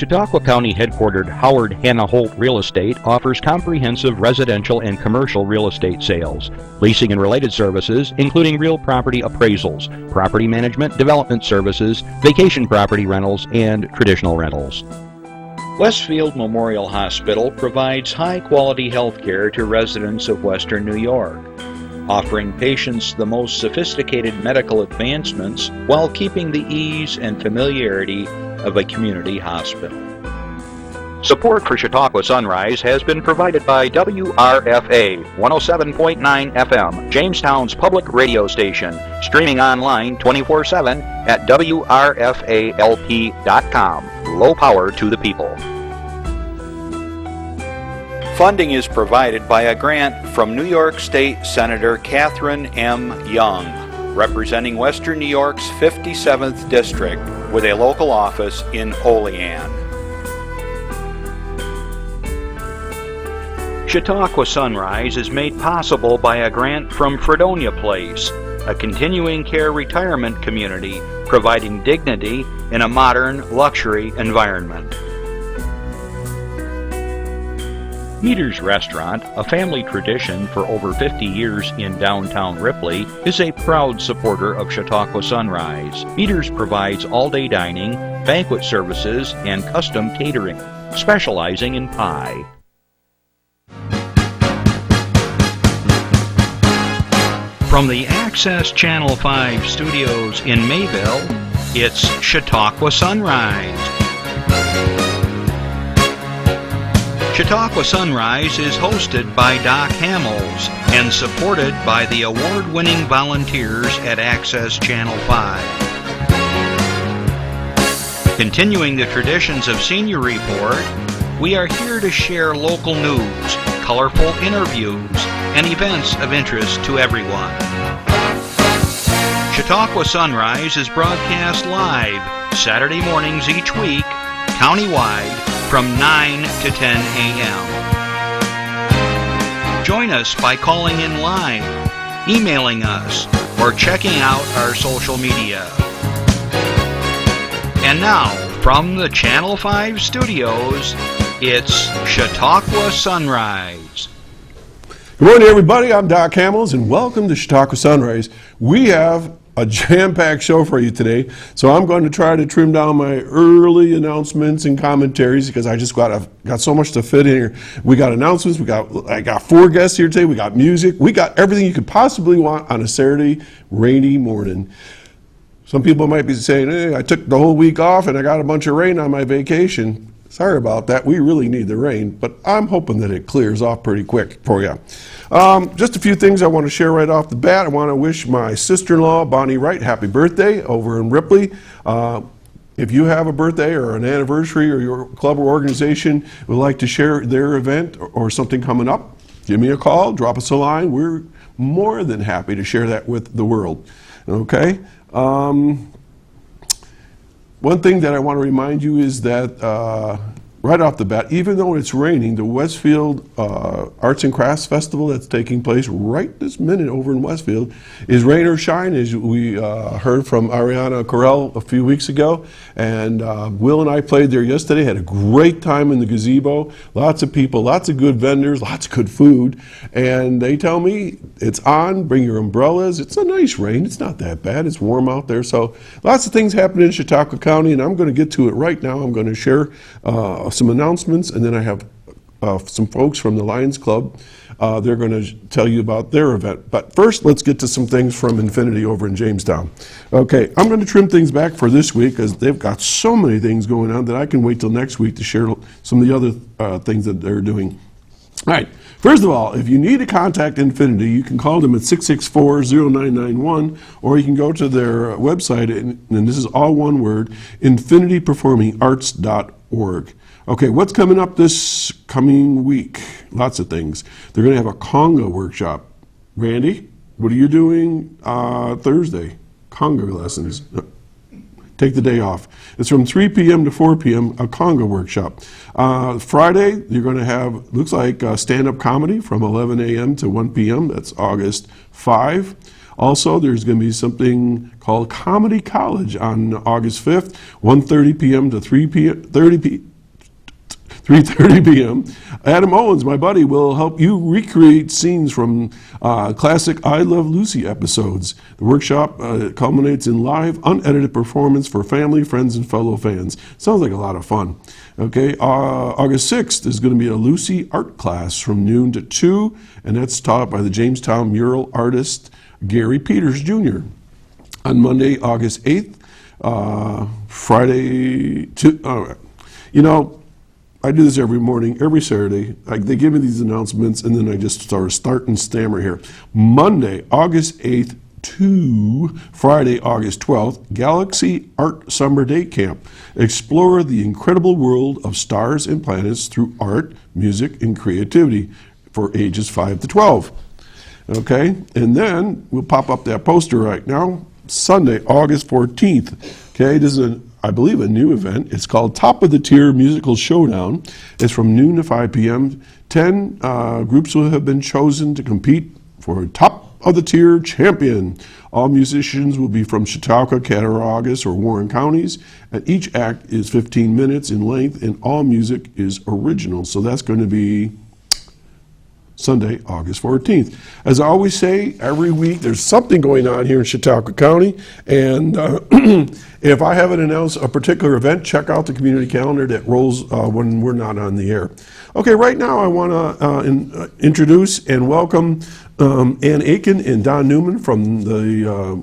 Chautauqua County headquartered Howard Hanna Holt Real Estate offers comprehensive residential and commercial real estate sales, leasing and related services, including real property appraisals, property management, development services, vacation property rentals, and traditional rentals. Westfield Memorial Hospital provides high-quality health care to residents of Western New York, offering patients the most sophisticated medical advancements while keeping the ease and familiarity of a community hospital. Support for Chautauqua Sunrise has been provided by WRFA 107.9 FM, Jamestown's public radio station, streaming online 24/7 at WRFALP.com. Low power to the people. Funding is provided by a grant from New York State Senator Catherine M. Young, representing Western New York's 57th District with a local office in Olean. Chautauqua Sunrise is made possible by a grant from Fredonia Place, a continuing care retirement community providing dignity in a modern luxury environment. Meter's Restaurant, a family tradition for over 50 years in downtown Ripley, is a proud supporter of Chautauqua Sunrise. Meter's provides all-day dining, banquet services, and custom catering, specializing in pie. From the Access Channel 5 studios in Mayville, it's Chautauqua Sunrise. Chautauqua Sunrise is hosted by Doc Hamels and supported by the award-winning volunteers at Access Channel 5. Continuing the traditions of Senior Report, we are here to share local news, colorful interviews, and events of interest to everyone. Chautauqua Sunrise is broadcast live Saturday mornings each week, countywide, from 9 to 10 a.m. Join us by calling in live, emailing us, or checking out our social media. And now, from the Channel 5 studios, it's Chautauqua Sunrise. Good morning, everybody. I'm Doc Hamels, and welcome to Chautauqua Sunrise. We have a jam-packed show for you today, so I'm going to try to trim down my early announcements and commentaries because I just got so much to fit in here. We got announcements. I got 4 guests here today. We got music. We got everything you could possibly want on a Saturday rainy morning. Some people might be saying, "Hey, I took the whole week off and I got a bunch of rain on my vacation." Sorry about that. We really need the rain, but I'm hoping that it clears off pretty quick for you. Just a few things I want to share right off the bat. I want to wish my sister-in-law, Bonnie Wright, happy birthday over in Ripley. If you have a birthday or an anniversary or your club or organization would like to share their event or something coming up, give me a call, drop us a line. We're more than happy to share that with the world. Okay? One thing that I want to remind you is that right off the bat, even though it's raining, the Westfield Arts and Crafts Festival that's taking place right this minute over in Westfield is rain or shine, as we heard from Ariana Correll a few weeks ago. And Will and I played there yesterday, had a great time in the gazebo. Lots of people, lots of good vendors, lots of good food. And they tell me it's on, bring your umbrellas. It's a nice rain. It's not that bad. It's warm out there. So lots of things happening in Chautauqua County, and I'm going to get to it right now. I'm going to share some announcements, and then I have some folks from the Lions Club. They're going to tell you about their event. But first, let's get to some things from Infinity over in Jamestown. Okay, I'm going to trim things back for this week because they've got so many things going on that I can wait till next week to share some of the other things that they're doing. All right, first of all, if you need to contact Infinity, you can call them at 664-0991, or you can go to their website, and this is all one word, infinityperformingarts.org. Okay, what's coming up this coming week? Lots of things. They're going to have a conga workshop. Randy, what are you doing Thursday? Conga lessons. Take the day off. It's from 3 p.m. to 4 p.m., a conga workshop. Friday, you're going to have, looks like stand-up comedy from 11 a.m. to 1 p.m. That's August 5. Also, there's going to be something called Comedy College on August 5th, 1:30 p.m. to 3:30 p.m. Adam Owens, my buddy, will help you recreate scenes from classic I Love Lucy episodes. The workshop culminates in live, unedited performance for family, friends, and fellow fans. Sounds like a lot of fun. Okay, August 6th is going to be a Lucy art class from noon to 2, and that's taught by the Jamestown mural artist Gary Peters Jr. On Monday, August 8th, I do this every morning, every Saturday. They give me these announcements, and then I just start and stammer here. Monday, August 8th to Friday, August 12th, Galaxy Art Summer Day Camp. Explore the incredible world of stars and planets through art, music, and creativity for ages 5 to 12. Okay, and then we'll pop up that poster right now. Sunday, August 14th. Okay, this is I believe a new event. It's called Top of the Tier Musical Showdown. It's from noon to 5 p.m. 10 groups will have been chosen to compete for Top of the Tier Champion. All musicians will be from Chautauqua, Cattaraugus, or Warren counties, and each act is 15 minutes in length, and all music is original. So that's going to be Sunday, August 14th. As I always say, every week there's something going on here in Chautauqua County, and if I haven't announced a particular event, check out the community calendar that rolls when we're not on the air. Okay, right now I want to introduce and welcome Ann Akin and Don Newman from the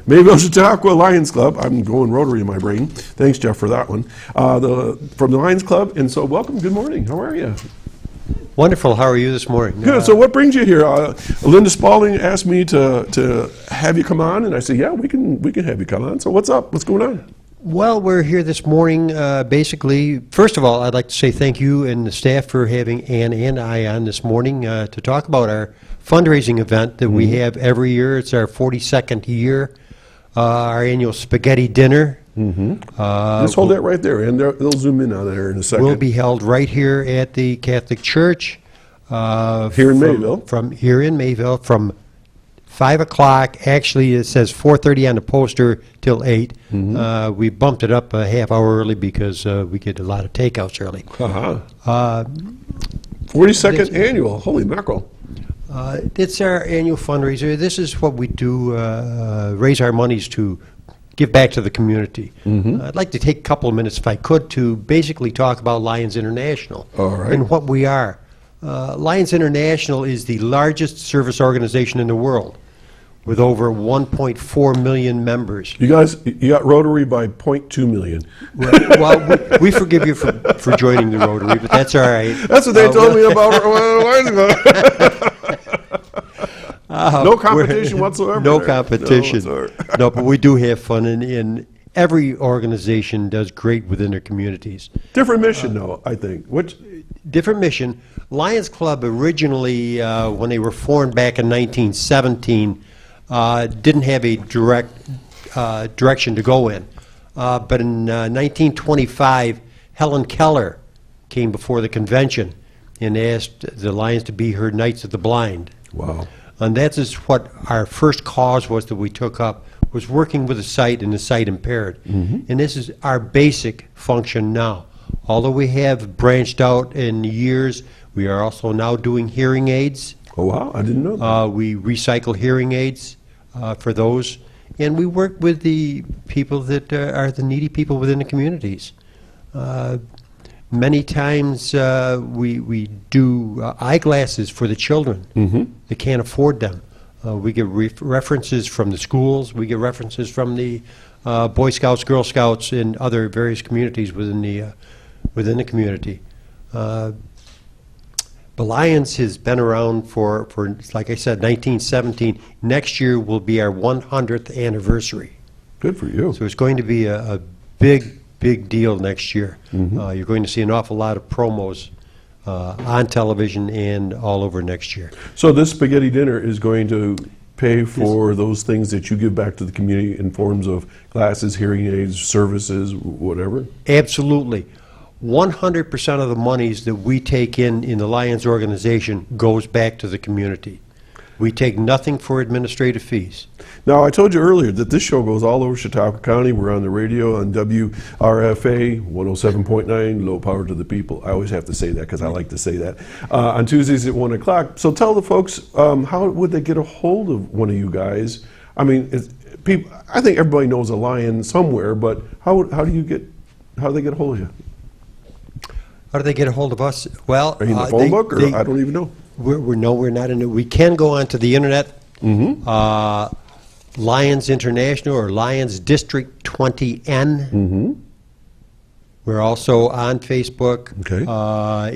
Mayville-Chautauqua Lions Club. I'm going Rotary in my brain. Thanks, Jeff, for that one. From the Lions Club, and so welcome. Good morning. How are you? Wonderful. How are you this morning? Good. So what brings you here? Linda Spalding asked me to have you come on, and I said, yeah, we can have you come on. So what's up? What's going on? Well, we're here this morning. Basically, first of all, I'd like to say thank you and the staff for having Ann and I on this morning to talk about our fundraising event that we have every year. It's our 42nd year. Our annual spaghetti dinner. Just hold that right there, and they'll zoom in on it here in a second. Will be held right here at the Catholic Church. Here in Mayville. From here in Mayville, from 5 o'clock. Actually, it says 4:30 on the poster till 8. We bumped it up a half hour early because we get a lot of takeouts early. 42nd annual. Holy mackerel. It's our annual fundraiser. This is what we do, raise our monies to give back to the community. I'd like to take a couple of minutes, if I could, to basically talk about Lions International and what we are. Lions International is the largest service organization in the world with over 1.4 million members. You guys, you got Rotary by 0.2 million. Well, we forgive you for joining the Rotary, but that's all right. That's what they told me about Lions Club. No competition whatsoever. No competition. No, but we do have fun, and every organization does great within their communities. Different mission, though, I think. Different mission. Lions Club originally, when they were formed back in 1917, didn't have a direct direction to go in. But in 1925, Helen Keller came before the convention and asked the Lions to be her Knights of the Blind. Wow. And that is what our first cause was that we took up, was working with the sight and the sight impaired. And this is our basic function now. Although we have branched out in years, we are also now doing hearing aids. Oh, wow. I didn't know that. We recycle hearing aids for those. And we work with the people that are the needy people within the communities. Many times we do eyeglasses for the children that can't afford them. We get references from the schools. We get references from the Boy Scouts, Girl Scouts, and other various communities within the community. The Lions has been around for, like I said, 1917. Next year will be our 100th anniversary. Good for you. So it's going to be a big deal next year. You're going to see an awful lot of promos on television and all over next year. So this spaghetti dinner is going to pay for those things that you give back to the community in forms of glasses, hearing aids, services, whatever? Absolutely. 100% of the monies that we take in the Lions organization goes back to the community. We take nothing for administrative fees. Now, I told you earlier that this show goes all over Chautauqua County. We're on the radio on WRFA 107.9, low power to the people. I always have to say that because I like to say that. On Tuesdays at 1 o'clock. So tell the folks, how would they get a hold of one of you guys? I mean, people, I think everybody knows a Lion somewhere, but how do they get a hold of you? How do they get a hold of us? Well, Are you in the phone book, or I don't even know? We're not in it. We can go onto the internet. Lions International or Lions District 20N. We're also on Facebook. Okay.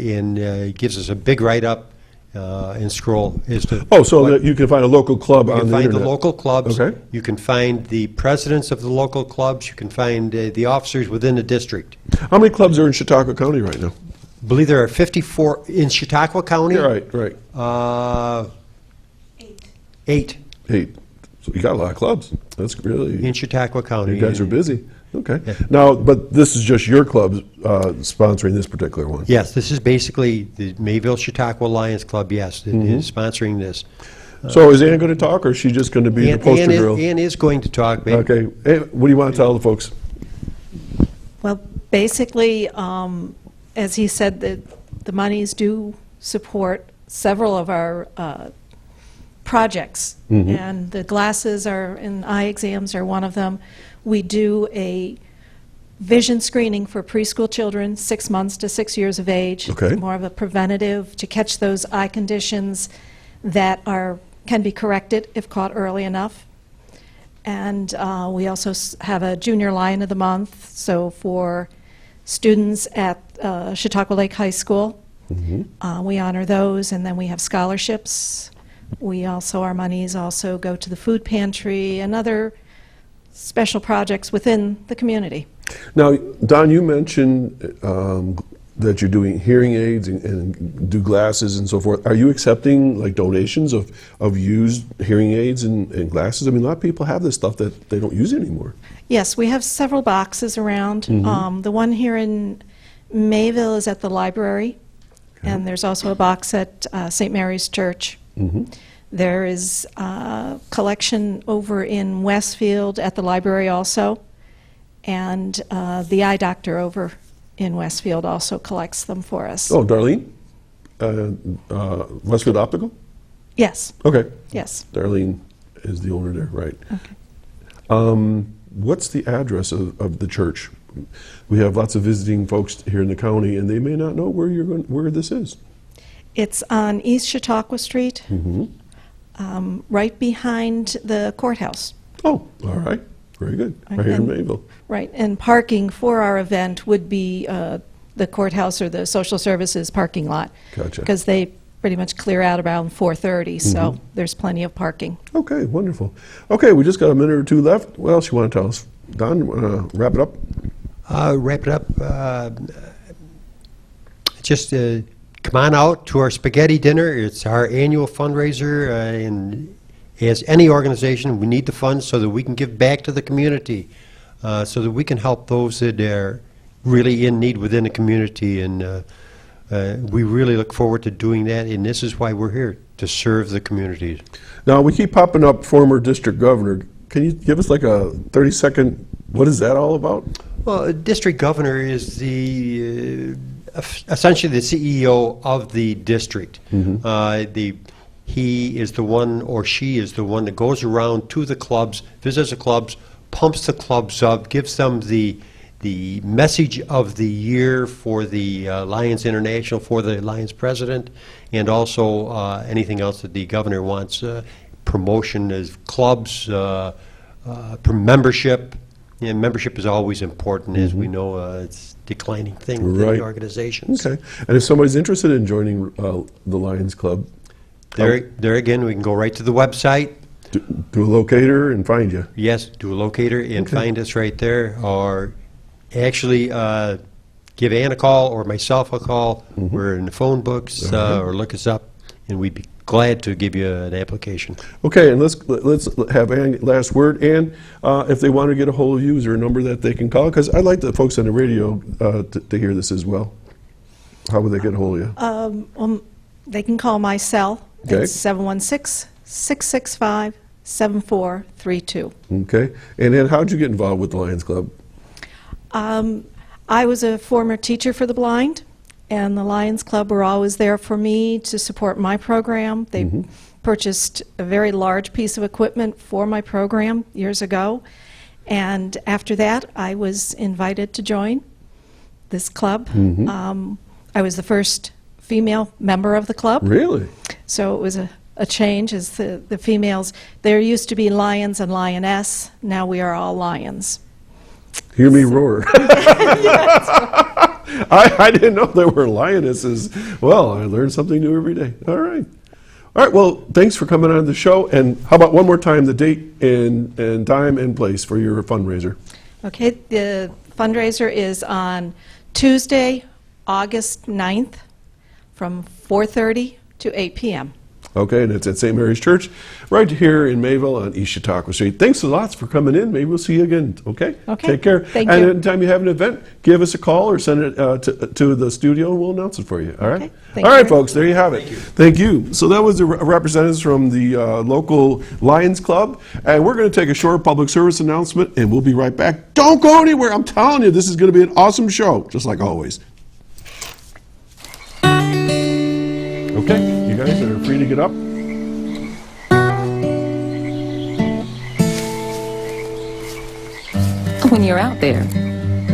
And it gives us a big write-up and scroll as to. Oh, so that you can find a local club on the internet. You can find the local clubs. Okay. You can find the presidents of the local clubs. You can find the officers within the district. How many clubs are in Chautauqua County right now? I believe there are 54 in Chautauqua County. Yeah, right. 8 So you got a lot of clubs. That's really. in Chautauqua County. You guys are busy. Okay. Yeah. Now, but this is just your club sponsoring this particular one. Yes, this is basically the Mayville-Chautauqua Lions Club, yes, that is sponsoring this. So is Ann going to talk, or is she just going to be the poster girl? Ann is going to talk. Okay. Hey, what do you want to tell the folks? Well, basically, as he said, the monies do support several of our projects, and the glasses and eye exams are one of them. We do a vision screening for preschool children, 6 months to 6 years of age. Okay. More of a preventative to catch those eye conditions that can be corrected if caught early enough. And we also have a Junior Lion of the Month, so for students at Chautauqua Lake High School, we honor those, and then we have scholarships. Our monies also go to the food pantry and other special projects within the community. Now, Don, you mentioned that you're doing hearing aids and do glasses and so forth. Are you accepting like donations of used hearing aids and glasses? I mean, a lot of people have this stuff that they don't use anymore. Yes, we have several boxes around. The one here in Mayville is at the library, and there's also a box at St. Mary's Church. There is a collection over in Westfield at the library also, and the eye doctor over in Westfield also collects them for us. Oh, Darlene? Westfield Optical? Yes, Okay. yes. Darlene is the owner there, right. Okay. What's the address of the church? We have lots of visiting folks here in the county, and they may not know where this is. It's on East Chautauqua Street, right behind the courthouse. Oh, all right. Very good. Right here in Mayville. Right, and parking for our event would be the courthouse or the social services parking lot. Gotcha. Because they pretty much clear out around 4:30, so there's plenty of parking. Okay, wonderful. Okay, we just got a minute or two left. What else you want to tell us? Don, you want to wrap it up? Wrap it up. Just come on out to our spaghetti dinner. It's our annual fundraiser, and as any organization, we need the funds so that we can give back to the community, so that we can help those that are really in need within the community. And we really look forward to doing that, and this is why we're here, to serve the communities. Now, we keep popping up former district governor. Can you give us like a 30-second, what is that all about? Well, a district governor is essentially the CEO of the district. He is the one, or she is the one, that goes around to the clubs, visits the clubs, pumps the clubs up, gives them the message of the year for the Lions International, for the Lions president, and also anything else that the governor wants. Promotion of clubs, membership. And membership is always important, as we know. It's a declining thing within the organizations. Okay. And if somebody's interested in joining the Lions Club, There again, we can go right to the website. do a locator and find you. Yes, do a locator and find us right there, or actually give Ann a call or myself a call. We're in the phone books, or look us up, and we'd be glad to give you an application. Okay, and let's have Ann last word. Ann, if they want to get a hold of you, is there a number that they can call? Because I'd like the folks on the radio to hear this as well. How would they get a hold of you? They can call my cell. Okay. It's 716-665-7432. Okay, and then how'd you get involved with the Lions Club? I was a former teacher for the blind, and the Lions Club were always there for me to support my program. They purchased a very large piece of equipment for my program years ago, and after that, I was invited to join this club. I was the first female member of the club. Really? So it was a change as the females. There used to be lions and lioness. Now we are all lions. Hear me roar. I didn't know there were lionesses. Well, I learn something new every day. All right. All right, well, thanks for coming on the show. And how about one more time, the date and time and place for your fundraiser? Okay, the fundraiser is on Tuesday, August 9th from 4:30 to 8 p.m. Okay, and it's at St. Mary's Church right here in Mayville on East Chautauqua Street. Thanks a lot for coming in. Maybe we'll see you again, okay? Okay. Take care. Thank and you. anytime you have an event, give us a call or send it to the studio and we'll announce it for you, all right? Okay. Thank All right, you. folks, there you have it. Thank you. So that was the representatives from the local Lions Club. And we're going to take a short public service announcement and we'll be right back. Don't go anywhere. I'm telling you, this is going to be an awesome show, just like always. Okay, you guys are free to get up. When you're out there,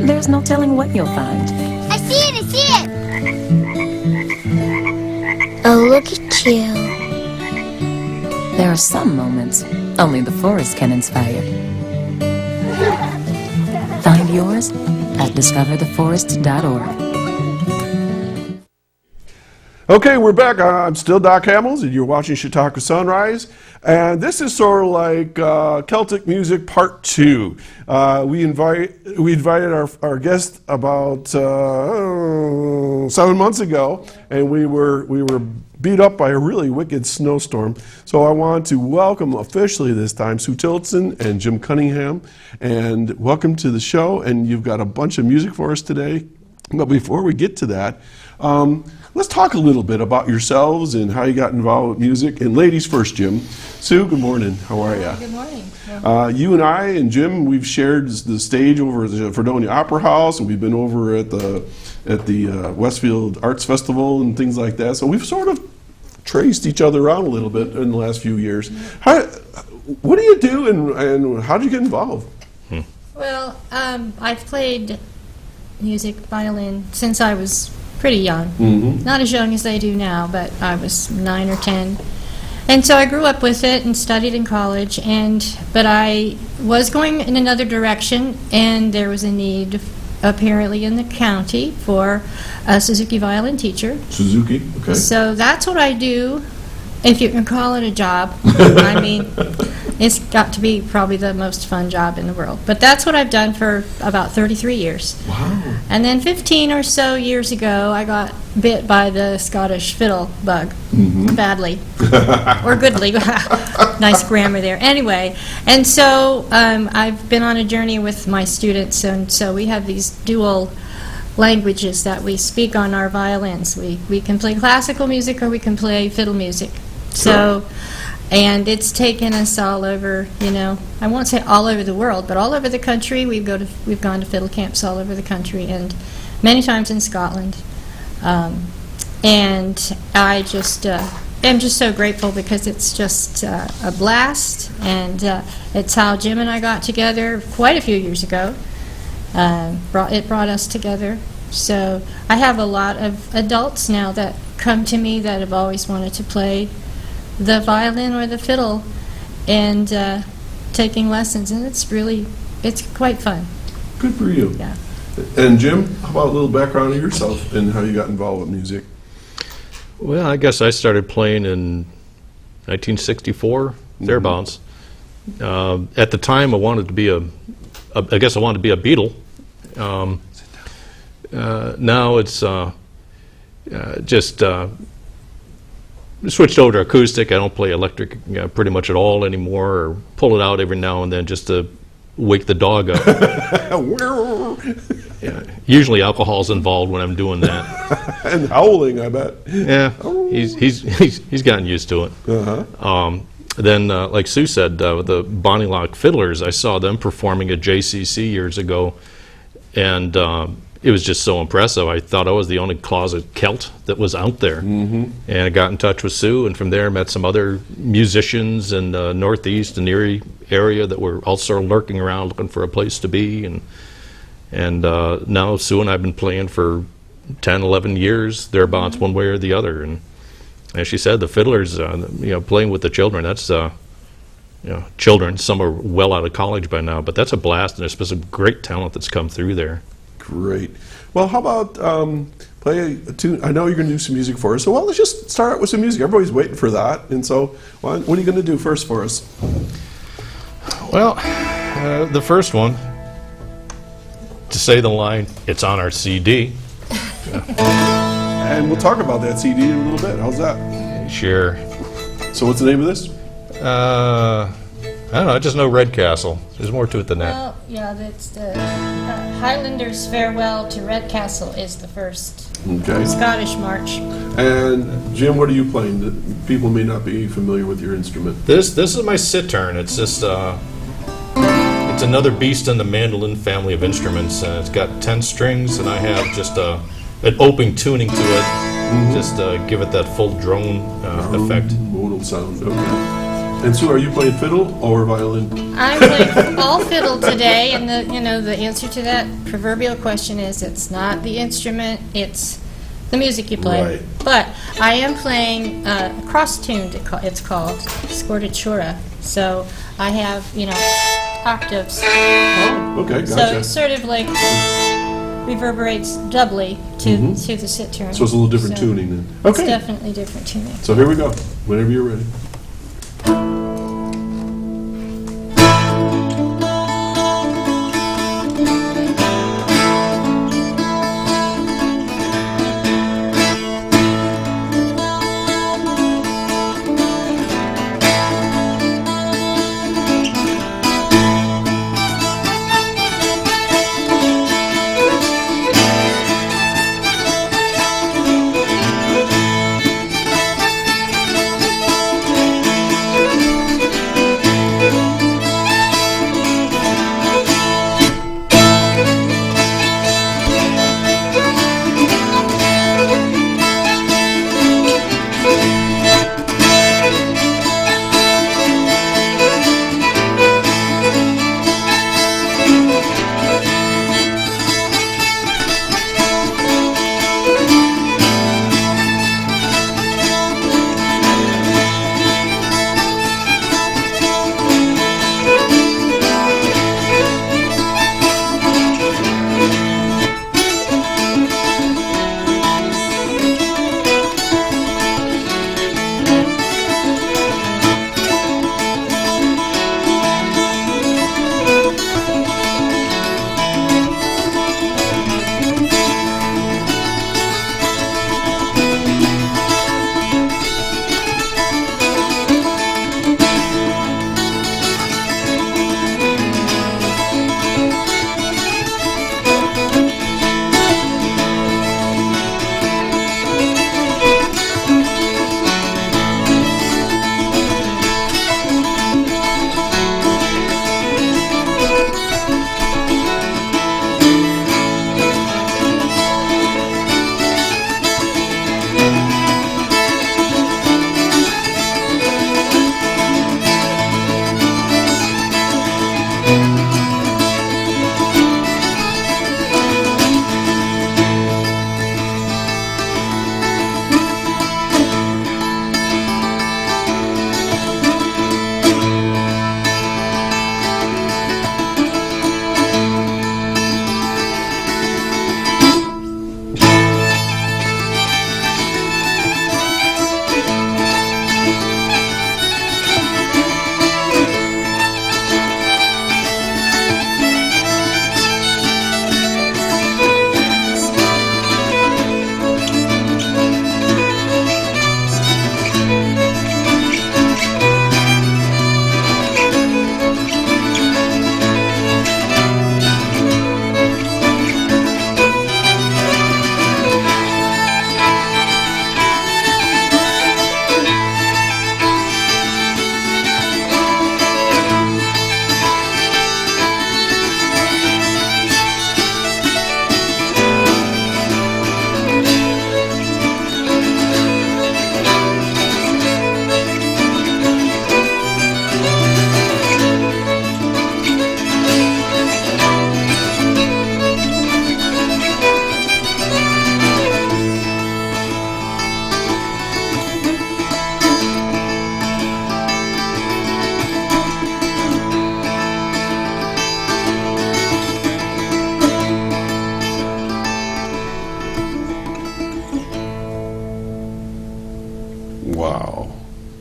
there's no telling what you'll find. I see it, I see it! Oh, look at you. There are some moments only the forest can inspire. Find yours at discovertheforest.org. Okay, we're back. I'm still Doc Hamels, and you're watching Chautauqua Sunrise. And this is sort of like Celtic music part 2. We invited our guest about 7 months ago, and we were beat up by a really wicked snowstorm. So I want to welcome officially this time Sue Tillotson and Jim Cunnigham, and welcome to the show. And you've got a bunch of music for us today. But before we get to that, let's talk a little bit about yourselves and how you got involved with music. And ladies first, Jim. Sue, good morning. How are you? Good morning. You and I and Jim, we've shared the stage over at the Fredonia Opera House, and we've been over at the Westfield Arts Festival and things like that. So we've sort of traced each other around a little bit in the last few years. What do you do, and how did you get involved? Well, I've played music, violin, since I was pretty young. Not as young as I do now, but I was 9 or 10. And so I grew up with it and studied in college, but I was going in another direction, and there was a need apparently in the county for a Suzuki violin teacher. Suzuki, okay. So that's what I do, if you can call it a job. I mean, it's got to be probably the most fun job in the world. But that's what I've done for about 33 years. Wow. And then 15 or so years ago, I got bit by the Scottish fiddle bug, badly, or goodly. Nice grammar there. Anyway, and so I've been on a journey with my students, and so we have these dual languages that we speak on our violins. We can play classical music or we can play fiddle music. So, and it's taken us all over, I won't say all over the world, but all over the country. We've gone to fiddle camps all over the country, and many times in Scotland. And I just am just so grateful because it's just a blast, and it's how Jim and I got together quite a few years ago. It brought us together. So I have a lot of adults now that come to me that have always wanted to play the violin or the fiddle, and taking lessons, and it's quite fun. Good for you. Yeah. And Jim, how about a little background of yourself and how you got involved with music? Well, I guess I started playing in 1964, thereabouts. At the time, I wanted to be a Beatle. Now it's just switched over to acoustic. I don't play electric pretty much at all anymore, or pull it out every now and then just to wake the dog up. Yeah. Usually alcohol's involved when I'm doing that. And howling, I bet. Yeah, he's gotten used to it. Then, like Sue said, the Bonnie Lock Fiddlers, I saw them performing at JCC years ago, and it was just so impressive. I thought I was the only closet Celt that was out there. And I got in touch with Sue, and from there met some other musicians in the Northeast and Erie area that were also lurking around looking for a place to be. And now Sue and I have been playing for 10, 11 years, thereabouts, one way or the other. And as she said, the fiddlers, playing with the children, that's, children, some are well out of college by now, but that's a blast, and there's some great talent that's come through there. Great. Well, how about play a tune? I know you're going to do some music for us, so let's just start out with some music. Everybody's waiting for that, and so what are you going to do first for us? Well, the first one, to say the line, it's on our CD. And we'll talk about that CD in a little bit. How's that? Sure. So what's the name of this? I don't know, I just know Redcastle. There's more to it than that. Well, yeah, that's the Highlanders' Farewell to Redcastle is the first Okay. Scottish march. And Jim, what are you playing? People may not be familiar with your instrument. This is my cittern. It's just it's another beast in the mandolin family of instruments, and it's got 10 strings, and I have just an open tuning to it, just give it that full drone effect. Modal sound. Okay. And Sue, are you playing fiddle or violin? I'm playing all fiddle today, and the answer to that proverbial question is it's not the instrument, it's the music you play. Right. But I am playing cross-tuned, it's called, scordatura. So I have, octaves. Oh, okay, gotcha. So it sort of like reverberates doubly to the cittern. So it's a little different tuning then. Okay. It's definitely different tuning. So here we go. Whenever you're ready.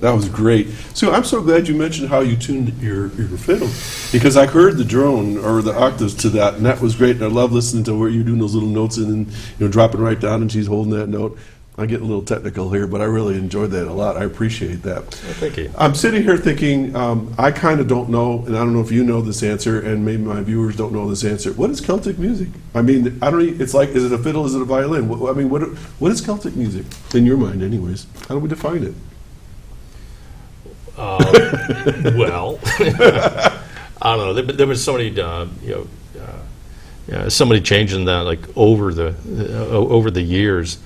That was great. So I'm so glad you mentioned how you tuned your fiddle, because I heard the drone or the octaves to that, and that was great. And I love listening to where you're doing those little notes in and dropping right down, and she's holding that note. I get a little technical here, but I really enjoyed that a lot. I appreciate that. Well, thank you. I'm sitting here thinking, I kind of don't know, and I don't know if you know this answer, and maybe my viewers don't know this answer. What is Celtic music? I mean, I don't. It's like, is it a fiddle? Is it a violin? What is Celtic music in your mind, anyways? How do we define it? Well, I don't know. There was so many, so many changes in that, like over the years.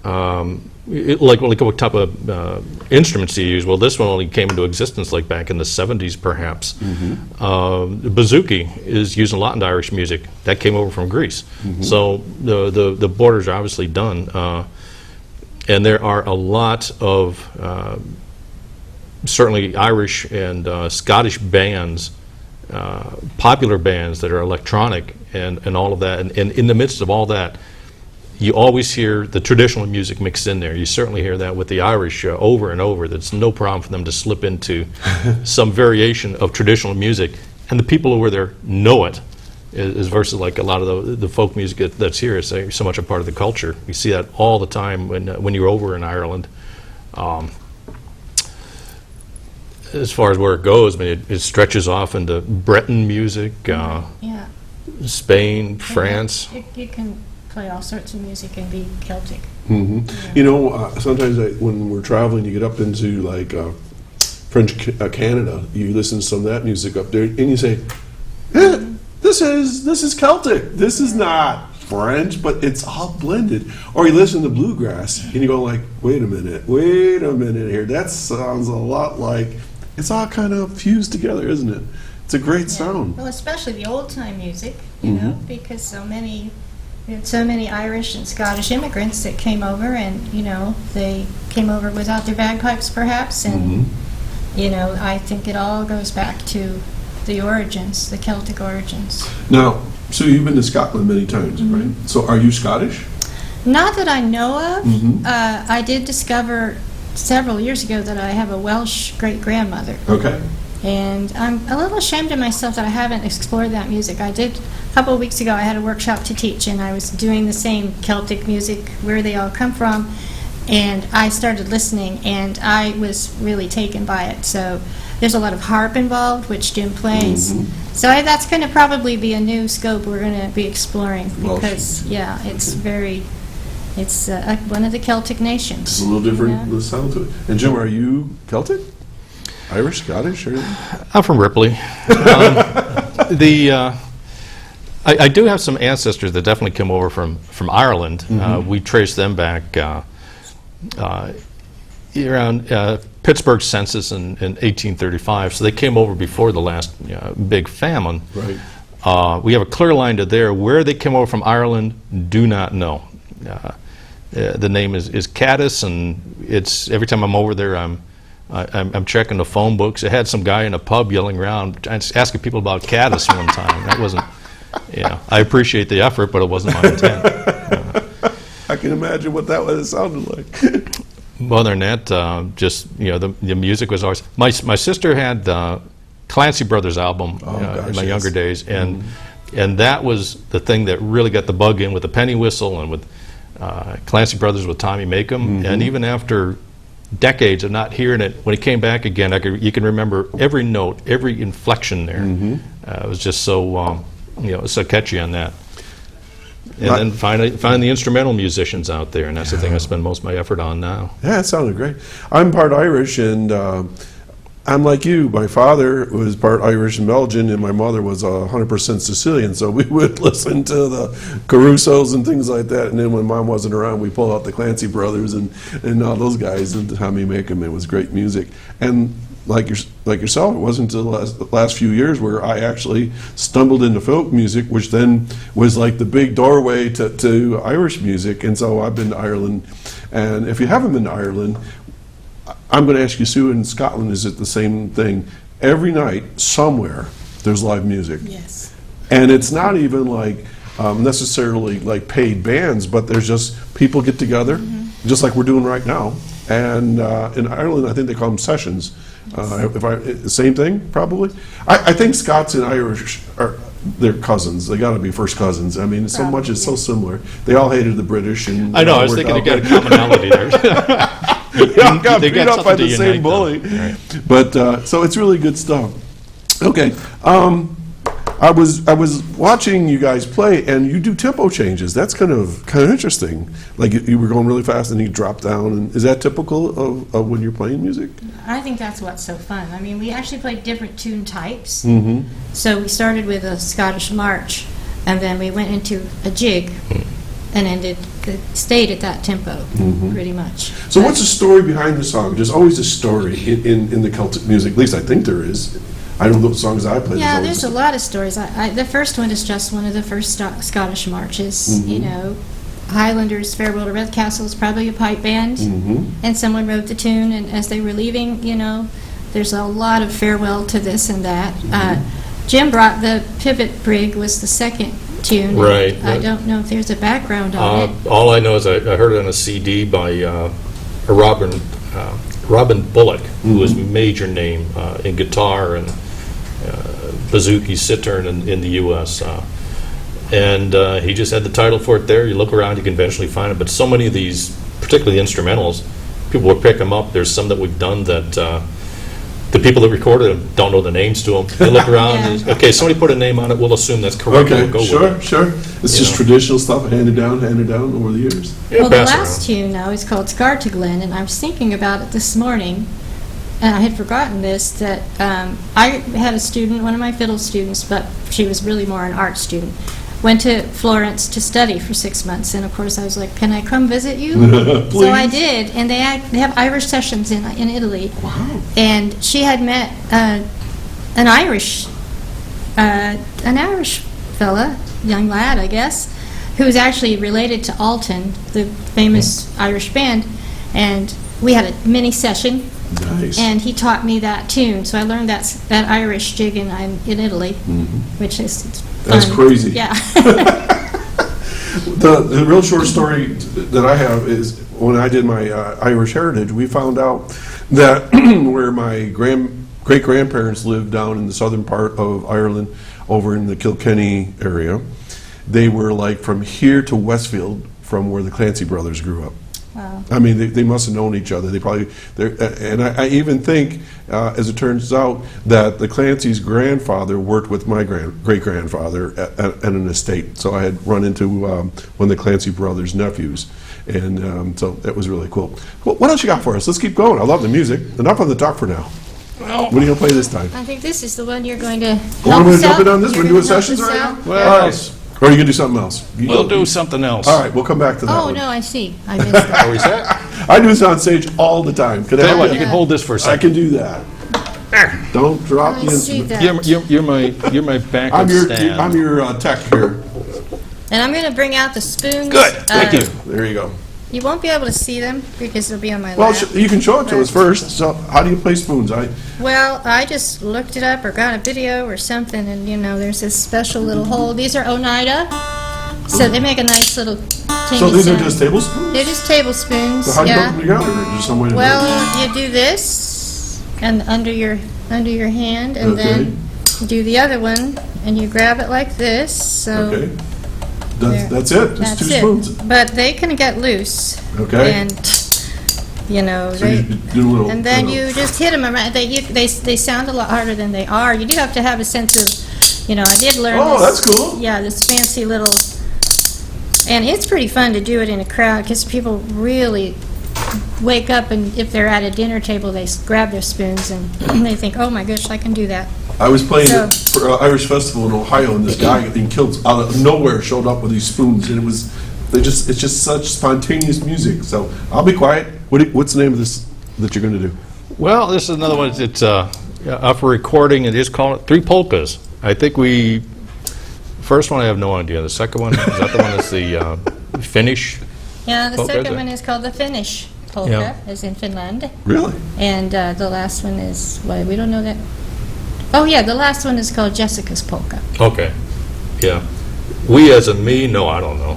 Like what type of instruments do you use? Well, this one only came into existence like back in the 70s, perhaps. The bouzouki is used a lot in Irish music. That came over from Greece. So the borders are obviously done. And there are a lot of certainly Irish and Scottish bands, popular bands that are electronic and all of that. And in the midst of all that, you always hear the traditional music mixed in there. You certainly hear that with the Irish over and over. There's no problem for them to slip into some variation of traditional music. And the people who are there know it, is versus like a lot of the folk music that's here is so much a part of the culture. You see that all the time when you're over in Ireland. As far as where it goes, I mean, it stretches off into Breton music, Spain, France. You can play all sorts of music and be Celtic. You know, sometimes when we're traveling, you get up into like French Canada, you listen to some of that music up there, and you say, this is Celtic. This is not French, but it's all blended. Or you listen to bluegrass, and you go like, wait a minute here. That sounds a lot like, it's all kind of fused together, isn't it? It's a great sound. Well, especially the old-time music, you know, because we had so many Irish and Scottish immigrants that came over, and, you know, they came over without their bagpipes, perhaps, and, you know, I think it all goes back to the origins, the Celtic origins. Now, so you've been to Scotland many times, right? So are you Scottish? Not that I know of. I did discover several years ago that I have a Welsh great-grandmother. Okay. And I'm a little ashamed of myself that I haven't explored that music. I did, a couple of weeks ago, I had a workshop to teach, and I was doing the same Celtic music, where they all come from, and I started listening, and I was really taken by it. So there's a lot of harp involved, which Jim plays. So that's going to probably be a new scope we're going to be exploring, because, yeah, it's one of the Celtic nations. It's a little different sound to it. And Jim, are you Celtic? Irish, Scottish, or anything? I'm from Ripley. I do have some ancestors that definitely come over from Ireland. We trace them back around Pittsburgh census in 1835, so they came over before the last big famine. Right. We have a clear line to there. Where they came over from Ireland, do not know. The name is Caddis, and it's every time I'm over there, I'm checking the phone books. I had some guy in a pub yelling around, asking people about Caddis one time. That wasn't, I appreciate the effort, but it wasn't my intent. I can imagine what that would have sounded like. Well, other than that, just, the music was always, my sister had Clancy Brothers album in my younger days, and that was the thing that really got the bug in with the penny whistle and with Clancy Brothers with Tommy Makem, and even after decades of not hearing it, when it came back again, you can remember every note, every inflection there. It was just so so catchy on that. And then find the instrumental musicians out there, and that's the thing I spend most of my effort on now. Yeah, it sounded great. I'm part Irish, and I'm like you. My father was part Irish and Belgian, and my mother was 100% Sicilian, so we would listen to the Carusos and things like that, and then when Mom wasn't around, we pulled out the Clancy Brothers and all those guys, and Tommy Makem. It was great music. And like yourself, it wasn't until the last few years where I actually stumbled into folk music, which then was like the big doorway to Irish music. And so I've been to Ireland. And if you haven't been to Ireland, I'm going to ask you, Sue, in Scotland, is it the same thing? Every night, somewhere, there's live music. Yes. And it's not even like necessarily like paid bands, but there's just people get together, just like we're doing right now. and in Ireland, I think they call them sessions. Same thing, probably. I think Scots and Irish they're cousins. They got to be first cousins. I mean, so much is so similar. They all hated the British, and I know. I was thinking you got a commonality there. they all got They beat got up by something the to same unite bully. them. Right. But so it's really good stuff. Okay. I was watching you guys play, and you do tempo changes. That's kind of interesting. Like you were going really fast, and you drop down. And is that typical of when you're playing music? I think that's what's so fun. I mean, we actually played different tune types. Mm-hmm. So we started with a Scottish march, and then we went into a jig, and stayed at that tempo, pretty much. So what's the story behind the song? There's always a story in the Celtic music. At least I think there is. I don't know the songs I play. Yeah, there's a lot of stories. The first one is just one of the first Scottish marches. You know, Highlanders, Farewell to Redcastle is probably a pipe band, and someone wrote the tune, and as they were leaving, you know, there's a lot of farewell to this and that. Jim brought the Pivot Brig was the second tune. Right. I don't know if there's a background on it. All I know is I heard it on a CD by Robin Bullock, who was a major name in guitar and bouzouki, sitar in the U.S. And he just had the title for it there. You look around, you can eventually find it. But so many of these, particularly instrumentals, people will pick them up. There's some that we've done that the people that recorded them don't know the names to them. They look around, and, okay, somebody put a name on it, we'll assume that's correct. Okay, We'll go sure, with it. sure. It's just traditional stuff handed down over the years. Yeah, Well, the pass it last around. tune now is called Scar to Glen, and I was thinking about it this morning, and I had forgotten this, that I had a student, one of my fiddle students, but she was really more an art student, went to Florence to study for 6 months, and of course I was like, can I come visit you? So I did, and they have Irish sessions in Italy. Wow. And she had met an Irish fella, young lad, I guess, who was actually related to Alton, the famous Irish band, and we had a mini session, Nice. and he taught me that tune. So I learned that Irish jig in Italy, which is That's fun. crazy. Yeah. The real short story that I have is when I did my Irish heritage, we found out that where my great-grandparents lived down in the southern part of Ireland, over in the Kilkenny area, they were like from here to Westfield, from where the Clancy brothers grew up. Wow. I mean, they must have known each other. And I even think, as it turns out, that the Clancy's grandfather worked with my great-grandfather at an estate. So I had run into one of the Clancy brothers' nephews, and so that was really cool. What else you got for us? Let's keep going. I love the music. Enough of the talk for now. What are you going to play this time? I think this is the one you're going to Oh, help I'm going us to jump out? in on this? You're We're doing gonna help sessions us right out? now? Well, All right. Or are you going to do something else? We'll do something else. All right, we'll come back to that Oh, one. no, I see. I missed that. Are we set? I do this on stage all the time. Can I Tell you help what, you? you can hold this for a I second. can do that. Don't drop I the see instrument. that. You're my backup I'm stand. your tech here. And I'm going to bring out the spoons. Good, thank you. There you go. You won't be able to see them because they'll be on my Well, lap. you can show it to us first. So, how do you play spoons? Well, I just looked it up or got a video or something, and there's this special little hole. These are Oneida, so they make a nice little tinny So these are sound. just tablespoons. They're just tablespoons. So how do you put Yeah. them together? Or just some way to do it? Well, you do this, and under your hand, and Okay. then you do the other one, and you grab it like this. So Okay. there. That's it. Just That's two it. spoons. But they can get loose. Okay. And So you do a little. and then you just hit them around. They sound a lot harder than they are. You do have to have a sense of, I did learn. Oh, this, that's cool. Yeah, this fancy little, and it's pretty fun to do it in a crowd because people really wake up, and if they're at a dinner table, they grab their spoons and they think, oh my gosh, I can do that. I was playing So- for an Irish festival in Ohio, and this guy getting killed out of nowhere showed up with these spoons, and it's just such spontaneous music. So I'll be quiet. What's the name of this that you're going to do? Well, this is another one. It's up for recording, and just call it Three Polkas. I think first one I have no idea. The second one, is that the one that's the Finnish? Yeah, the Polka, second is it? one is called the Finnish polka, Yeah. as in Finland. Really? And the last one is, we don't know that. Oh, yeah, the last one is called Jessica's Polka. Okay, yeah. We as in me? No, I don't know.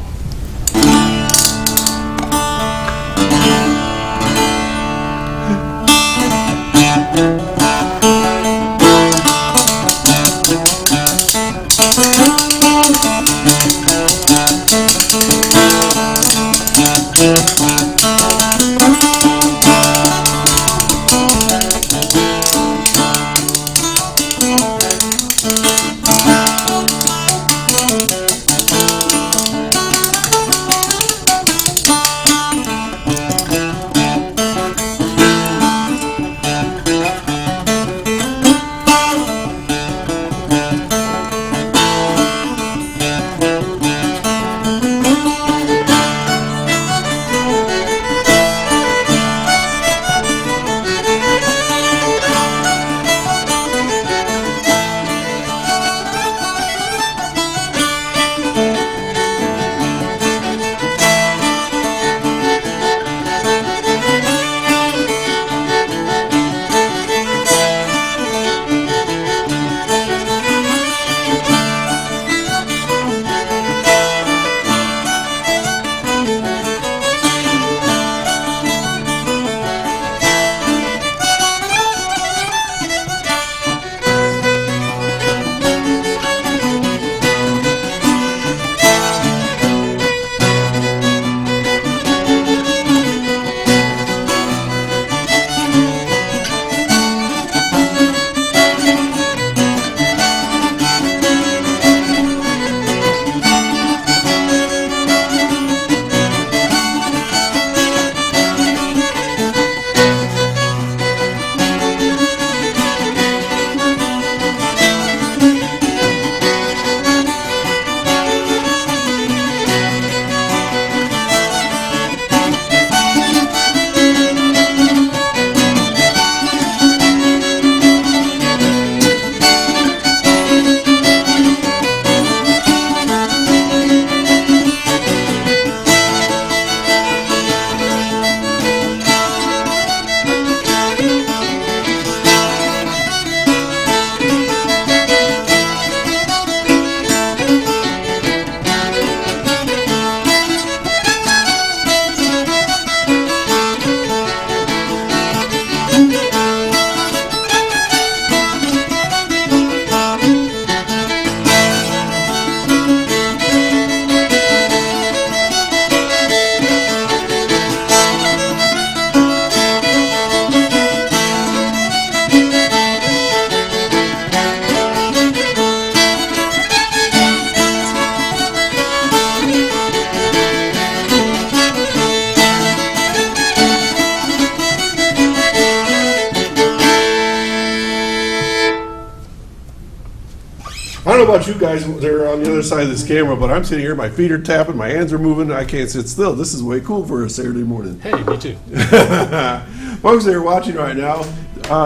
I don't know about you guys, they're on the other side of this camera, but I'm sitting here, my feet are tapping, my hands are moving, I can't sit still. This is way cool for a Saturday morning. Hey, me too. Folks that are watching right now,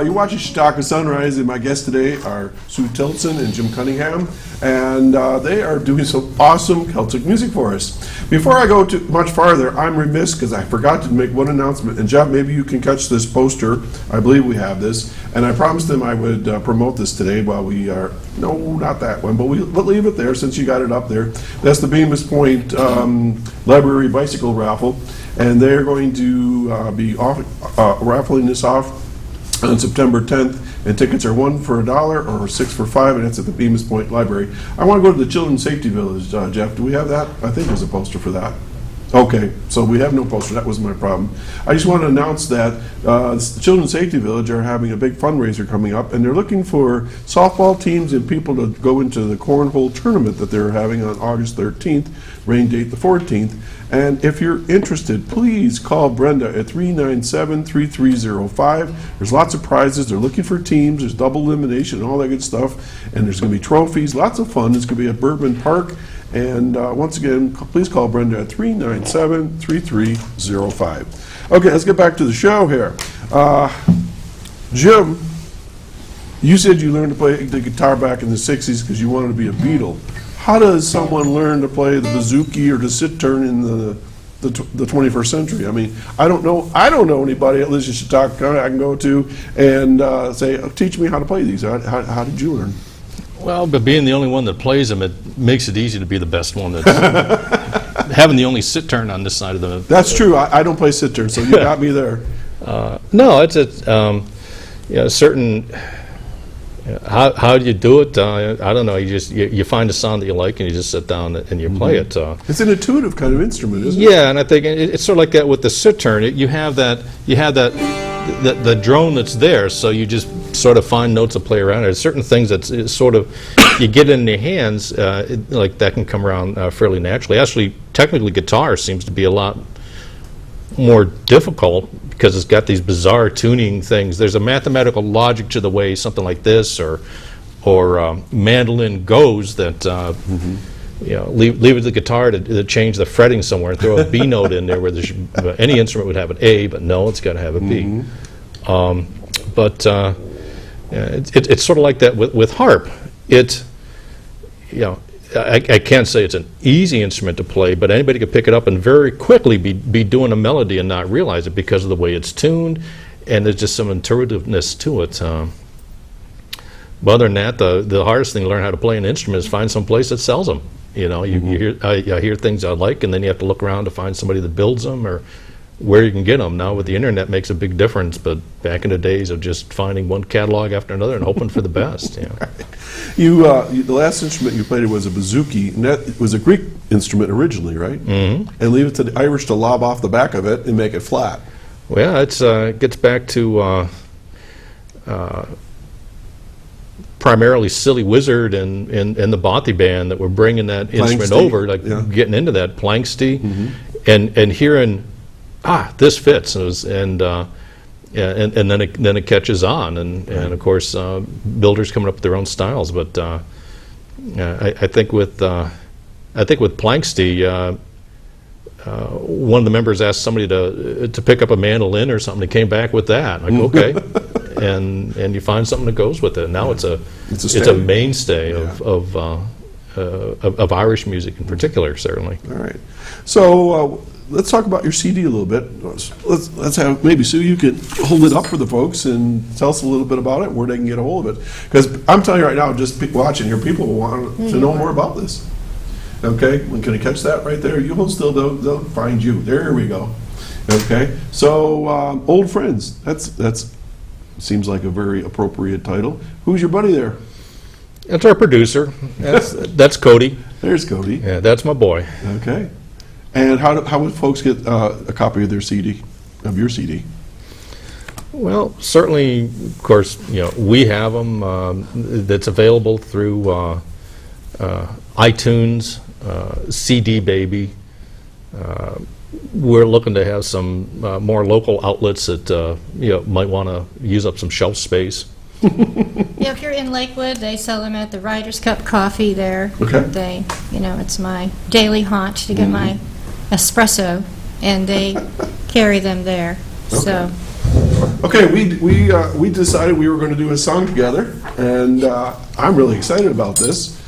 you're watching Chautauqua Sunrise, and my guests today are Sue Tillotson and Jim Cunnigham, and they are doing some awesome Celtic music for us. Before I go too much farther, I'm remiss because I forgot to make one announcement, and Jeff, maybe you can catch this poster. I believe we have this, and I promised them I would promote this today while we are, no, not that one, but we'll leave it there since you got it up there. That's the Bemis Point Library Bicycle Raffle, and they're going to be raffling this off on September 10th, and tickets are $1 for $1 or $6 for $5, and it's at the Bemis Point Library. I want to go to the Children's Safety Village, Jeff. Do we have that? I think there's a poster for that. Okay, so we have no poster. That was my problem. I just want to announce that the Children's Safety Village are having a big fundraiser coming up, and they're looking for softball teams and people to go into the cornhole tournament that they're having on August 13th, rain date the 14th. And if you're interested, please call Brenda at 397-3305. There's lots of prizes. They're looking for teams. There's double elimination and all that good stuff. And there's going to be trophies, lots of fun. It's going to be at Bourbon Park. And once again, please call Brenda at 397-3305. Okay, let's get back to the show here. Jim, you said you learned to play the guitar back in the 60s because you wanted to be a Beatle. How does someone learn to play the bouzouki or the sitar in the 21st century? I mean, I don't know anybody at lives in Chautauqua I can go to and say, teach me how to play these. How did you learn? Well, but being the only one that plays them, it makes it easy to be the best one. That's having the only sitar on this side of the. That's true. I don't play sitar, so you got me there. No, it's a certain How do you do it? I don't know. You find a song that you like and you just sit down and you play it. It's an intuitive kind of instrument, isn't it? Yeah, and I think it's sort of like that with the sitar. You have the drone that's there, so you just sort of find notes to play around. There's certain things that sort of you get in your hands, like that can come around fairly naturally. Actually, technically, guitar seems to be a lot more difficult because it's got these bizarre tuning things. There's a mathematical logic to the way something like this or mandolin goes that leave it to the guitar to change the fretting somewhere and throw a B note in there where any instrument would have an A, but no, it's got to have a B. It's sort of like that with harp. I can't say it's an easy instrument to play, but anybody could pick it up and very quickly be doing a melody and not realize it because of the way it's tuned, and there's just some intuitiveness to it. But other than that, the hardest thing to learn how to play an instrument is find some place that sells them. I hear things I like, and then you have to look around to find somebody that builds them or where you can get them. Now with the internet makes a big difference, but back in the days of just finding one catalog after another and hoping for the best. The last instrument you played was a bouzouki, and that was a Greek instrument originally, right? Mm-hmm. And leave it to the Irish to lob off the back of it and make it flat. Well, it gets back to primarily Silly Wizard and the Bothy Band that were bringing that instrument over, getting into that Planksty, and hearing, this fits, and then it catches on, and of course builders coming up with their own styles. But I think with Planksty, one of the members asked somebody to pick up a mandolin or something. They came back with that. Like, okay, and you find something that goes with it. Now it's a mainstay of Irish music in particular, certainly. All right, so. Let's talk about your CD a little bit. Let's have, maybe Sue, you could hold it up for the folks and tell us a little bit about it, where they can get a hold of it. Because I'm telling you right now, just watching here, people want to know more about this. Okay, can you catch that right there? You hold still, they'll find you. There we go. Okay, so Old Friends. That's seems like a very appropriate title. Who's your buddy there? That's our producer. That's Cody. There's Cody. Yeah, that's my boy. Okay. And how would folks get a copy of your CD? Well, certainly, of course, we have them. That's available through iTunes, CD Baby. We're looking to have some more local outlets that might want to use up some shelf space. Yeah, if you're in Lakewood, they sell them at the Writers Cup Coffee there. Okay. It's my daily haunt to get my espresso, and they carry them there. Okay. So. Okay, we decided we were going to do a song together, and I'm really excited about this.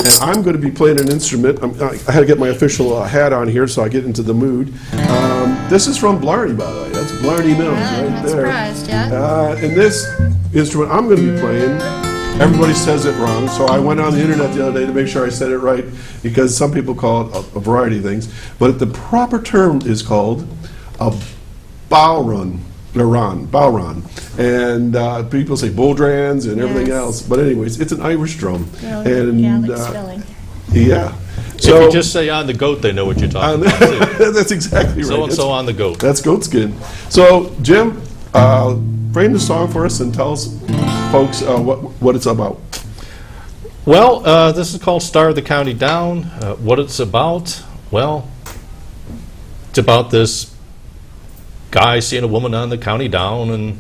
And I'm going to be playing an instrument. I had to get my official hat on here so I get into the mood. This is from Blarney, by the way. That's Blarney Mills right I'm there. surprised, yeah. And this instrument I'm going to be playing, everybody says it wrong, so I went on the internet the other day to make sure I said it right, because some people call it a variety of things. But the proper term is called a bowron. And people say bodrans and everything else. But anyways, it's an Irish drum. Yeah. So if you just say on the goat, they know what you're talking about. That's exactly right. So-and-so on the goat. That's goat skin. So, Jim, frame the song for us and tell us, folks, what it's about. Well, this is called Star of the County Down. What it's about? Well, it's about this guy seeing a woman on the county down, and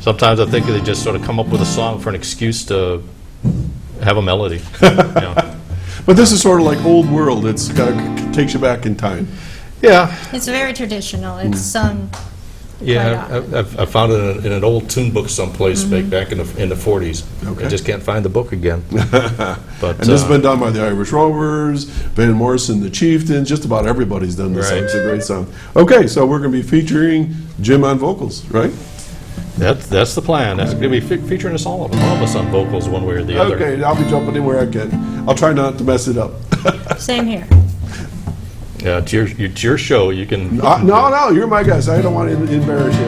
sometimes I think they just sort of come up with a song for an excuse to have a melody. But this is sort of like old world. It's takes you back in time. Yeah. It's very traditional. It's sung. Yeah, I found it in an old tune book someplace back in the 40s. Okay. I just can't find the book again. But and this has been done by the Irish Rovers, Van Morrison, the Chieftains. Just about everybody's done this song. It's a great song. Okay, so we're going to be featuring Jim on vocals, right? That's the plan. That's going to be featuring us all of us on vocals one way or the other. Okay, I'll be jumping in where I can. I'll try not to mess it up. Same here. Yeah, it's your show. You can. No, you're my guest. I don't want to embarrass you.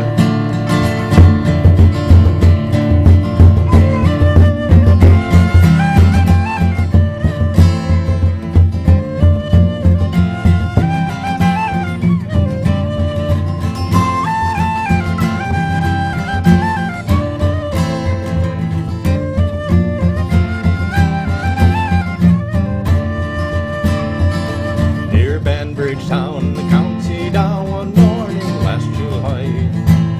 from the county down one morning last July.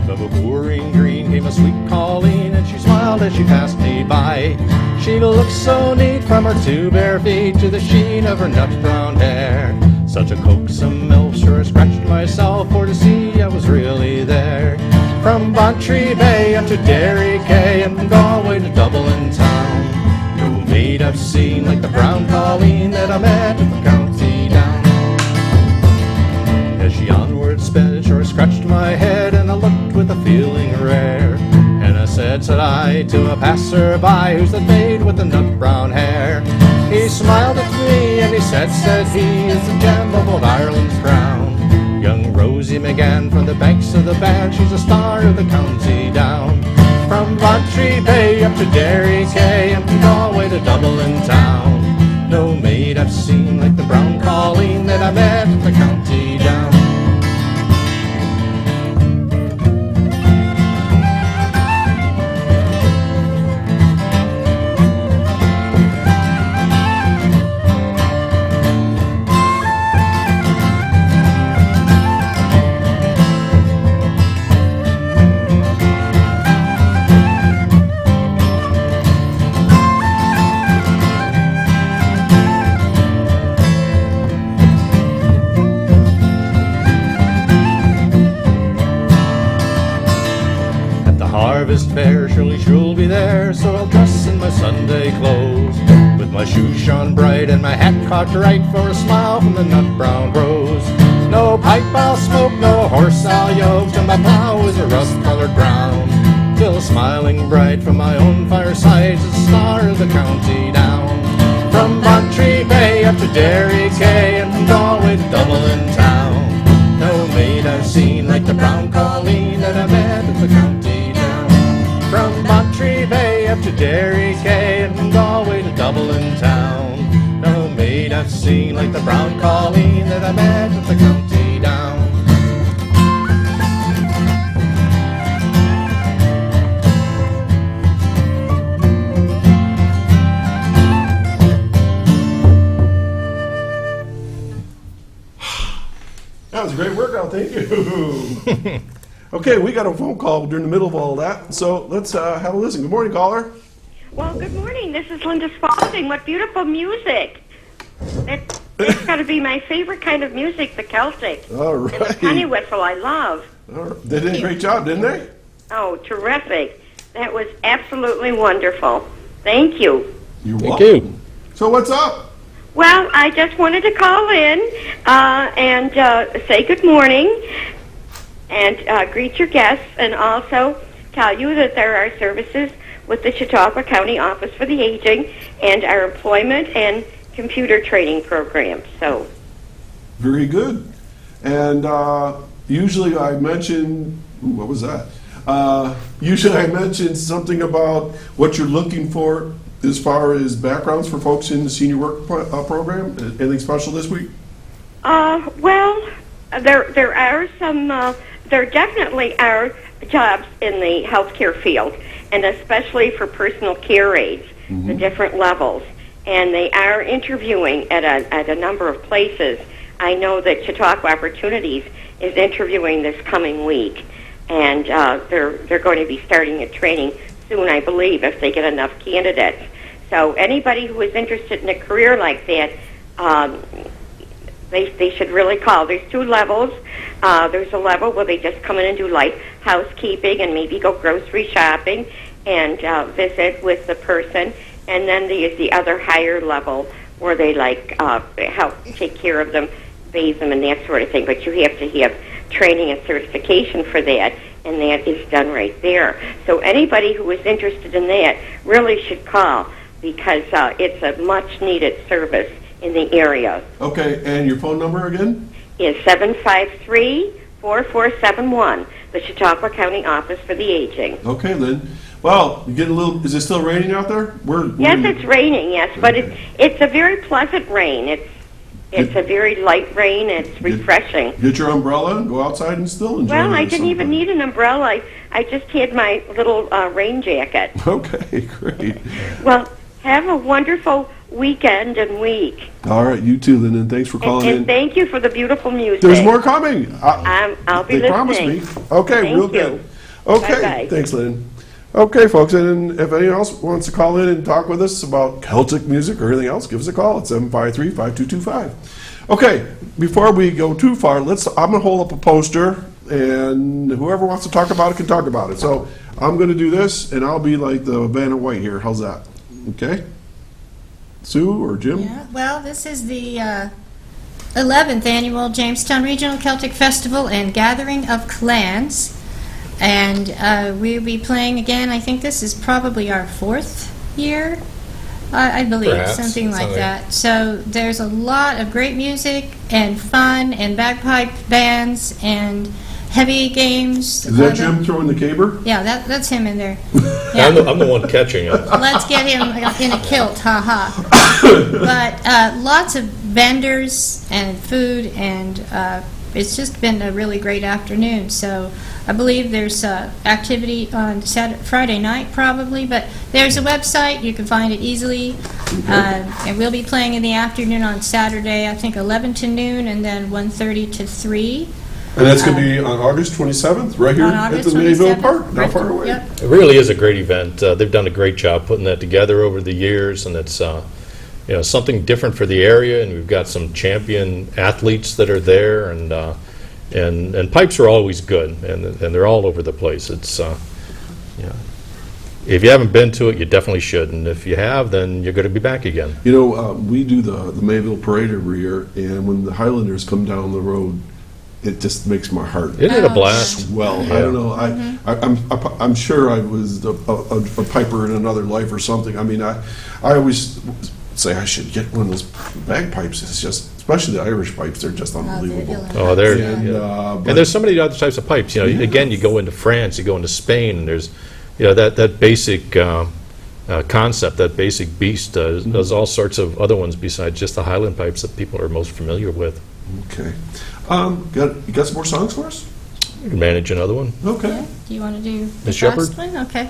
From a boring green came a sweet Colleen, and she smiled as she passed me by. She looked so neat from her two bare feet to the sheen of her nut brown hair. Such a coaxsome elf, sure I scratched myself for to see I was really there. From Bantry Bay up to Derry Quay and from Galway to Dublin town, no maid I've seen like the brown Colleen that I met at the county down. As she onward sped, sure I scratched my head and I looked with a feeling rare. And I said I, to a passer-by, who's the maid with the nut brown hair? He smiled at me and he said he, is the gem of old Ireland's crown. Young Rosie McGann from the banks of the Bann, she's a star of the county down. From Bantry Bay up to Derry Quay and from Galway to Dublin town, no maid I've seen like the brown Colleen that I met at the county down. Harvest fair, surely she'll be there, so I'll dress in my Sunday clothes, with my shoes shone bright and my hat cocked right for a smile from the nut brown rose. No pipe I'll smoke, no horse I'll yoke, and my plow is a rust-colored brown, till smiling bright from my own fireside is the star of the county down. From Bantry Bay up to Derry Quay and from Galway to Dublin town, no maid I've seen like the brown Colleen that I met at the county down. From Bantry Bay up to Derry Quay and from Galway to Dublin town, no maid I've seen like the brown Colleen that I met at the county down. That was a great workout, thank you. Okay, we got a phone call during the middle of all that, so let's have a listen. Good morning, caller. Well, good morning. This is Linda Spalding. What beautiful music. That's got to be my favorite kind of music, the Celtic. All right. And the penny whistle I love. All right. They did a great job, didn't they? Oh, terrific. That was absolutely wonderful. Thank you. You're welcome. Thank you. So what's up? Well, I just wanted to call in and say good morning and greet your guests, and also tell you that there are services with the Chautauqua County Office for the Aging and our employment and computer training programs. So, very good. And usually I mention, what was that? Usually I mention something about what you're looking for as far as backgrounds for folks in the senior work program. Anything special this week? Well, there are some. There definitely are jobs in the healthcare field, and especially for personal care aides, the different levels. And they are interviewing at a number of places. I know that Chautauqua Opportunities is interviewing this coming week, and they're going to be starting a training soon, I believe, if they get enough candidates. So anybody who is interested in a career like that, they should really call. There's two levels. There's a level where they just come in and do light housekeeping and maybe go grocery shopping and visit with the person. And then there's the other higher level where they help take care of them, bathe them, and that sort of thing. But you have to have training and certification for that, and that is done right there. So anybody who is interested in that really should call, because it's a much-needed service in the area. Okay, and your phone number again? Is 753-4471, the Chautauqua County Office for the Aging. Okay, Lynn. Well, you getting a little. Is it still raining out there? Yes, it's raining. Yes, but it's a very pleasant rain. It's a very light rain. It's refreshing. Get your umbrella and go outside and still enjoy. Well, I didn't even need an umbrella. I just had my little rain jacket. Okay, great. Well, have a wonderful weekend and week. All right, you too, Lyndon. Thanks for calling And in. thank you for the beautiful music. There's more coming. I'll be They promised me. listening. Okay, Thank real you. good. Okay, Bye-bye. thanks, Lynn. Okay, folks, and if anyone else wants to call in and talk with us about Celtic music or anything else, give us a call at 753-5225. Okay, before we go too far, I'm going to hold up a poster, and whoever wants to talk about it can talk about it. So I'm going to do this, and I'll be like the Vanna White here. How's that? Okay? Sue or Jim? Yeah, well, this is the 11th annual Jamestown Regional Celtic Festival and Gathering of Clans. And we'll be playing again. I think this is probably our 4th year, I believe, Perhaps. something like Something. that. So there's a lot of great music and fun and bagpipe bands and heavy games. Is that Jim throwing the caber? Yeah, that's him in there. I'm the one catching it. Let's get him in a kilt, haha. But lots of vendors and food, and it's just been a really great afternoon. So I believe there's activity on Friday night probably, but there's a website. You can find it easily. And we'll be playing in the afternoon on Saturday, I think 11 to noon, and then 1:30 to 3. And that's going to be on August 27th, right here On at August the Mayville 27th. Park, not far away. Yep. It really is a great event. They've done a great job putting that together over the years, and it's something different for the area. And we've got some champion athletes that are there, and pipes are always good, and they're all over the place. It's if you haven't been to it, you definitely should, and if you have, then you're going to be back again. You know, we do the Mayville Parade every year, and when the Highlanders come down the road, it just makes my heart Isn't it a blast? swell. Yeah. I don't know. I'm sure I was a piper in another life or something. I mean, I always say I should get one of those bagpipes. It's just, especially the Irish pipes, they're just unbelievable. Oh, there. And, And there's so many other types of pipes. Again, you go into France, you go into Spain, and there's that basic concept, that basic beast does all sorts of other ones besides just the Highland pipes that people are most familiar with. Okay. You got some more songs for us? You can manage another one. Okay. Do you want to do the Ms. Shepherd? last one? Okay.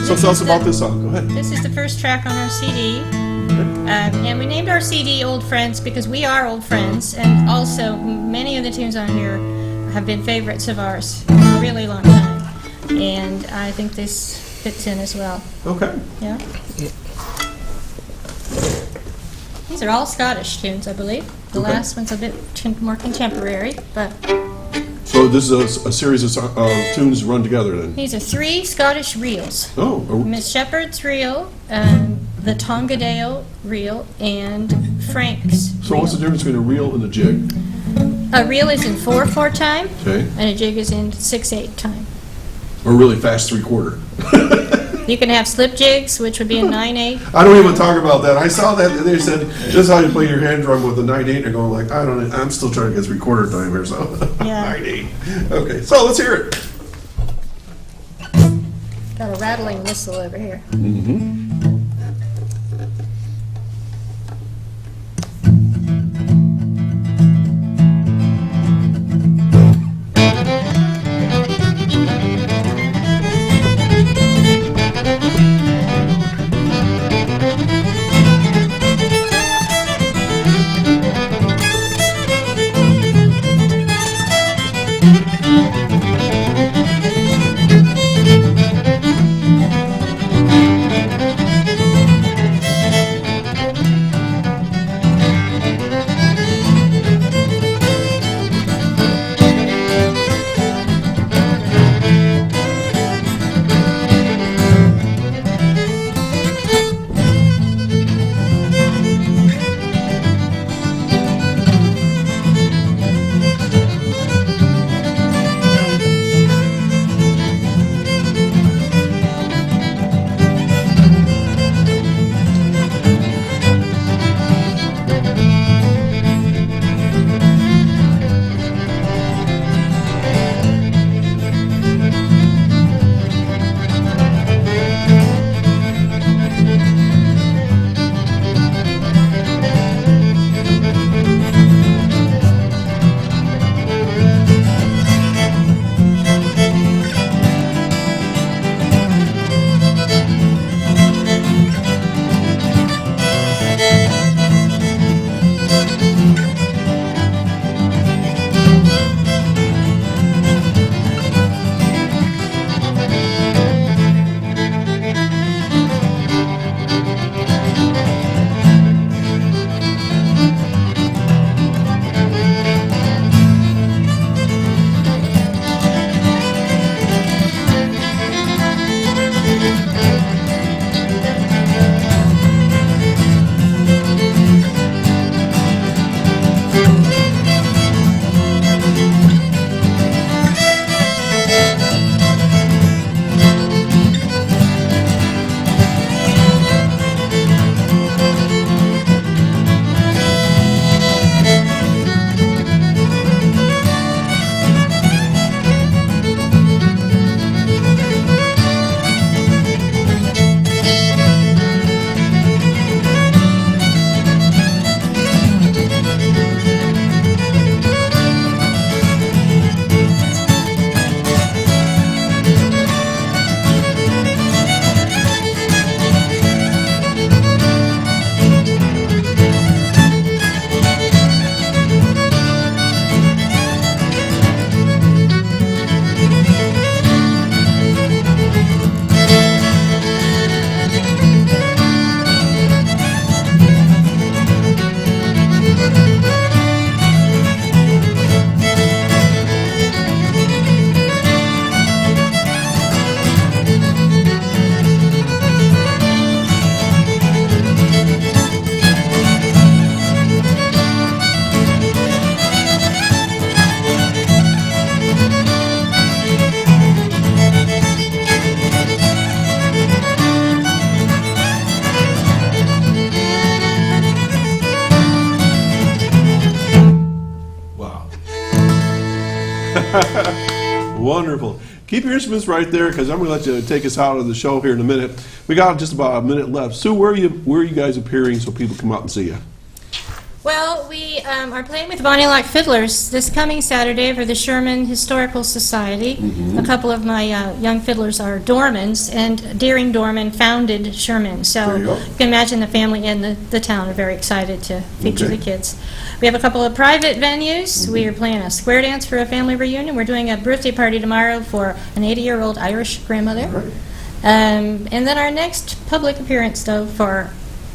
So tell us about this song. Go ahead. This is the first track on our CD. And we named our CD Old Friends because we are old friends, and also many of the tunes on here have been favorites of ours for a really long time. And I think this fits in as well. Okay. Yeah. These are all Scottish tunes, I believe. The Okay. last one's a bit more contemporary, but So this is a series of tunes run together then? these are 3 Scottish reels. Oh, Miss Shepherd's reel, the Tongadale reel, and Frank's so what's the difference between a reel and a jig? A reel is in 4/4 time, Okay. and a jig is in 6/8 time. Or really fast 3/4? You can have slip jigs, which would be in 9/8. I don't even talk about that. I saw that they said this is how you play your hand drum with the 9/8. They're going like, I don't know. I'm still trying to get 3/4 time here, so Yeah. 9/8. Okay, so let's hear it. Got a rattling whistle over here. Wonderful. Keep your instruments right there because I'm going to let you take us out of the show here in a minute. We got just about a minute left. Sue, where are you guys appearing so people come out and see you? Well, we are playing with Bonnie Lock Fiddlers this coming Saturday for the Sherman Historical Society. A couple of my young fiddlers are Dormans, and Deering Dorman founded Sherman. So There you go. you can imagine the family and the town are very excited to feature the kids. We have a couple of private venues. We are playing a square dance for a family reunion. We're doing a birthday party tomorrow for an 80-year-old Irish grandmother. Right. And then our next public appearance, though, for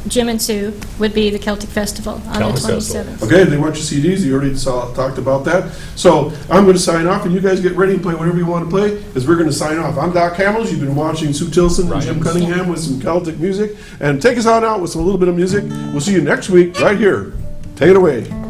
Jim and Sue would be the Celtic Festival on the 27th. Okay, they want your CDs. You already talked about that. So I'm going to sign off, and you guys get ready and play whatever you want to play, as we're going to sign off. I'm Doc Hamels. You've been watching Sue Tillotson and Jim Cunnigham with some Celtic music. And take us on out with a little bit of music. We'll see you next week right here. Take it away.